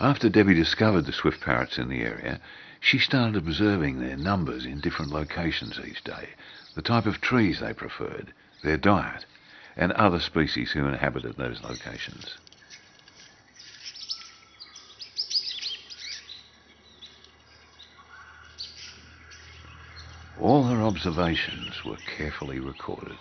After Debbie discovered the swift parrots in the area, she started observing their numbers in different locations each day, the type of trees they preferred, their diet, and other species who inhabited those locations. All her observations were carefully recorded.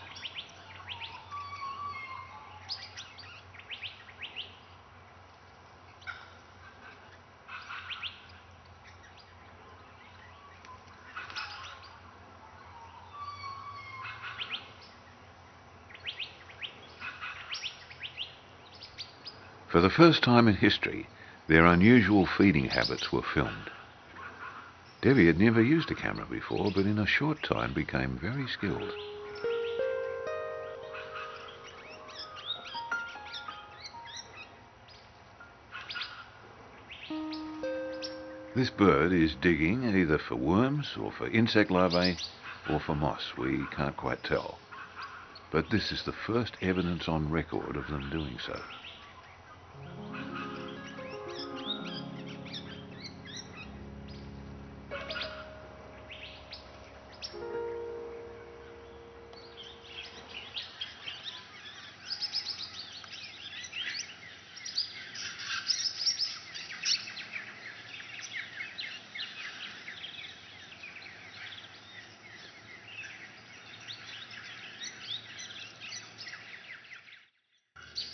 For the first time in history, their unusual feeding habits were filmed. Debbie had never used a camera before, but in a short time became very skilled. This bird is digging either for worms or for insect larvae or for moss. We can't quite tell. But this is the first evidence on record of them doing so.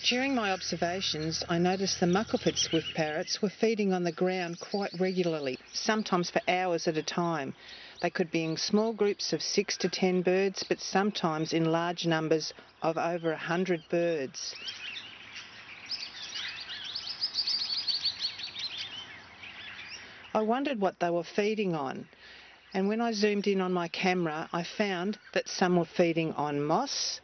During my observations, I noticed the Muckleford swift parrots were feeding on the ground quite regularly, sometimes for hours at a time. They could be in small groups of 6 to 10 birds, but sometimes in large numbers of over 100 birds. I wondered what they were feeding on, and when I zoomed in on my camera, I found that some were feeding on moss.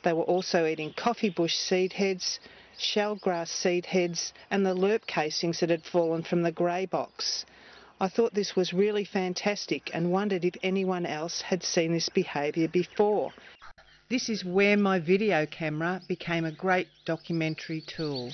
They were also eating coffee bush seed heads, shellgrass seed heads, and the lerp casings that had fallen from the grey box. I thought this was really fantastic and wondered if anyone else had seen this behaviour before. This is where my video camera became a great documentary tool.